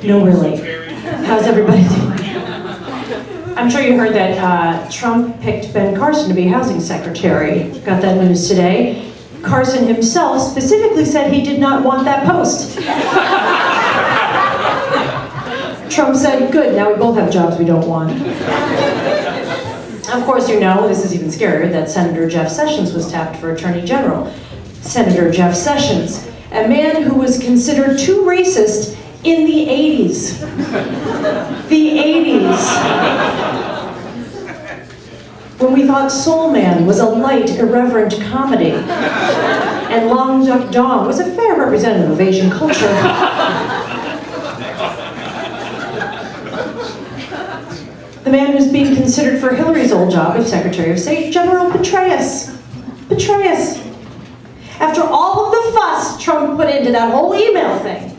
No, really. How's everybody doing? I'm sure you heard that Trump picked Ben Carson to be housing secretary. Got that news today. Carson himself specifically said he did not want that post. Trump said, good, now we both have jobs we don't want. Of course, you know, this is even scarier, that Senator Jeff Sessions was tapped for Attorney General. Senator Jeff Sessions, a man who was considered too racist in the 80s. The 80s. When we thought Soul Man was a light, irreverent comedy, and Long Duck Dong was a fair representative of Asian culture. The man who's being considered for Hillary's old job of Secretary of State, General Petraeus. Petraeus. After all of the fuss Trump put into that whole email thing,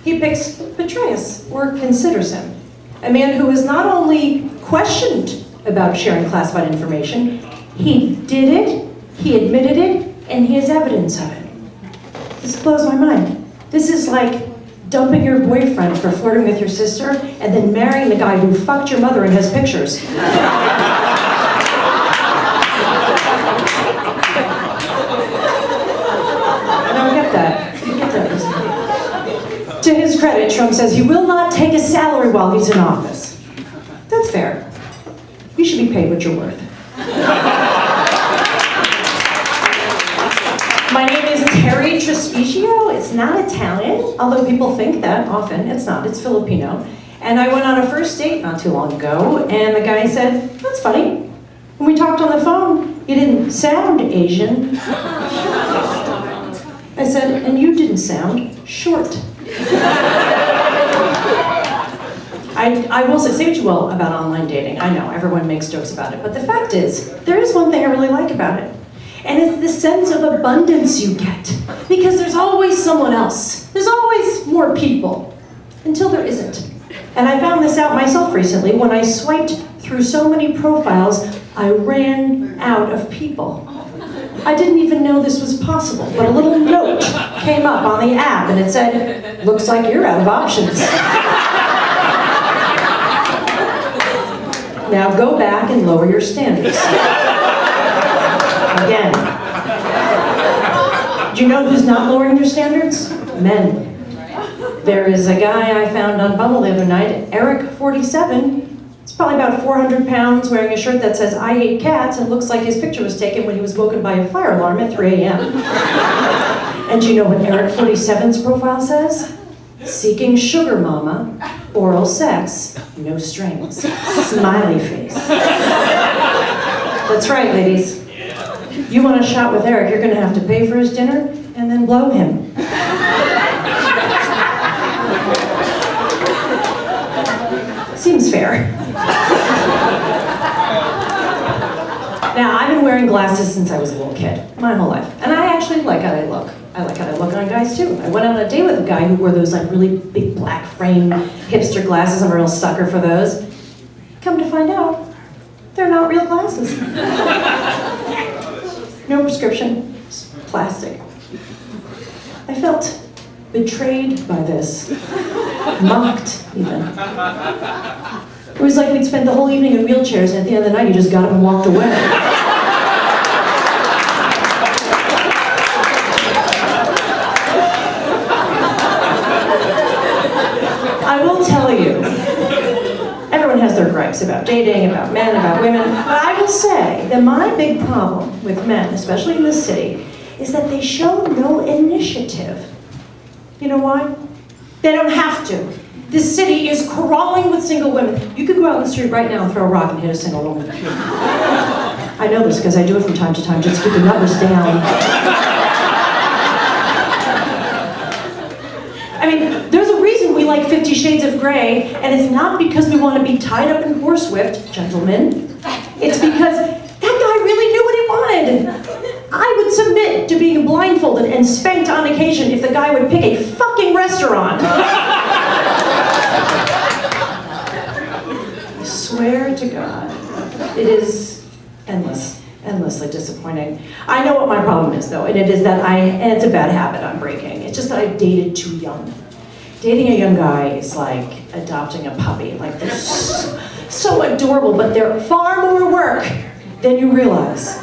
he picks Petraeus, or considers him. A man who is not only questioned about sharing classified information, he did it, he admitted it, and he has evidence of it. This blows my mind. This is like dumping your boyfriend for flirting with your sister and then marrying the guy who fucked your mother and has pictures. To his credit, Trump says he will not take a salary while he's in office. That's fair. You should be paid what you're worth. My name is Terri Trespicio. It's not Italian, although people think that often. It's not, it's Filipino. And I went on a first date not too long ago, and the guy said, that's funny. When we talked on the phone, you didn't sound Asian. I said, and you didn't sound short. I will say what you will about online dating. I know, everyone makes jokes about it. But the fact is, there is one thing I really like about it. And it's the sense of abundance you get. Because there's always someone else. There's always more people. Until there isn't. And I found this out myself recently. When I swiped through so many profiles, I ran out of people. I didn't even know this was possible, but a little note came up on the app and it said, looks like you're out of options. Now go back and lower your standards. Again. Do you know who's not lowering their standards? Men. There is a guy I found on Bumble the other night, Eric, 47. He's probably about 400 pounds, wearing a shirt that says, I hate cats, and looks like his picture was taken when he was woken by a fire alarm at 3 a.m. And do you know what Eric 47's profile says? Seeking sugar mama, oral sex, no strings, smiley face. That's right, ladies. You want a shot with Eric, you're gonna have to pay for his dinner and then blow him. Seems fair. Now, I've been wearing glasses since I was a little kid, my whole life. And I actually like how they look. I like how they look on guys too. I went on a date with a guy who wore those like really big black frame hipster glasses. I'm a real sucker for those. Come to find out, they're not real glasses. No prescription, just plastic. I felt betrayed by this, mocked even. It was like we'd spent the whole evening in wheelchairs, and at the end of the night, you just got up and walked away. I will tell you, everyone has their gripes about dating, about men, about women, but I will say that my big problem with men, especially in this city, is that they show no initiative. You know why? They don't have to. This city is crawling with single women. You could go out on the street right now and throw a rock and hit a single woman. I know this because I do it from time to time just to keep the numbers down. I mean, there's a reason we like 50 Shades of Grey, and it's not because we want to be tied up and horsewhipped, gentlemen. It's because that guy really knew what he wanted. I would submit to being blindfolded and spanked on occasion if the guy would pick a fucking restaurant. I swear to God, it is endlessly disappointing. I know what my problem is though, and it is that and it's a bad habit I'm breaking. It's just that I dated too young. Dating a young guy is like adopting a puppy. Like, they're so adorable, but they're far more work than you realize.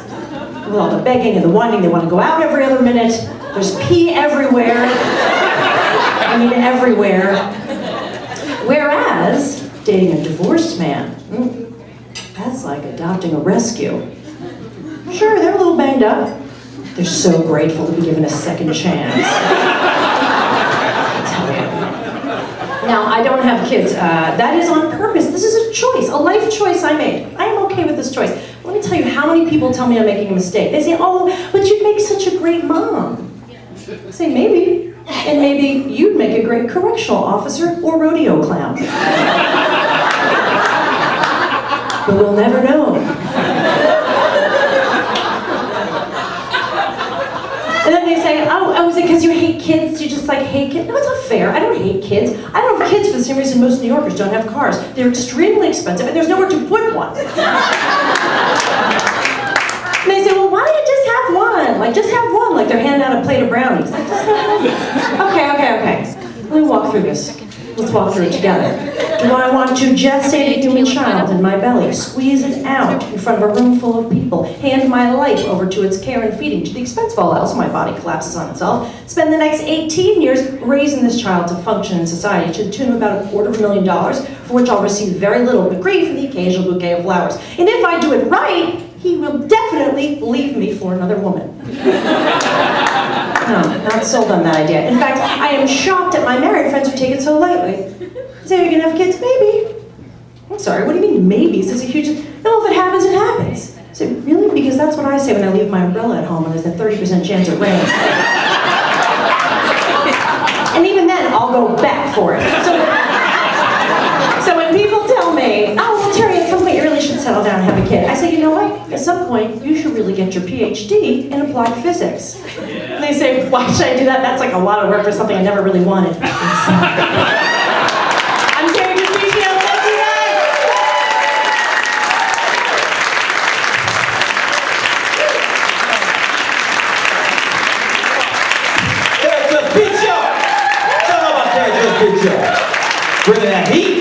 With all the begging and the whining, they want to go out every other minute. There's pee everywhere. I mean, everywhere. Whereas, dating a divorced man, that's like adopting a rescue. Sure, they're a little banged up. They're so grateful to be given a second chance. I tell you. Now, I don't have kids. That is on purpose. This is a choice, a life choice I made. I am okay with this choice. Let me tell you how many people tell me I'm making a mistake. They say, oh, but you'd make such a great mom. I say, maybe. And maybe you'd make a great correctional officer or rodeo clown. But we'll never know. And then they say, oh, is it because you hate kids? You just like hate kids? No, it's not fair. I don't hate kids. I don't have kids for the same reason most New Yorkers don't have cars. They're extremely expensive and there's nowhere to put one. And they say, well, why don't you just have one? Like, just have one. Like, they're handing out a plate of brownies. Like, just have one. Okay. Let me walk through this. Let's walk through it together. Do I want to gestate a human child in my belly, squeeze it out in front of a room full of people, hand my life over to its care and feeding to the expense of all else, my body collapses on itself, spend the next 18 years raising this child to function in society to the tune of about $250,000, for which I'll receive very little but grief and the occasional bouquet of flowers. And if I do it right, he will definitely leave me for another woman. No, not sold on that idea. In fact, I am shocked at my married friends who take it so lightly. Say, are you gonna have kids? Maybe. I'm sorry, what do you mean maybe? This is a huge, no, if it happens, it happens. I say, really? Because that's what I say when I leave my umbrella at home and there's a 30% chance of rain. And even then, I'll go back for it. So when people tell me, oh, well, Terri, at some point you really should settle down and have a kid, I say, you know what? At some point, you should really get your PhD in applied physics. And they say, why should I do that? That's like a lot of work for something I never really wanted. I'm Terri Trespicio. Thank you guys. Terri Trespicio. Tell them about Terri Trespicio. Bringing that heat.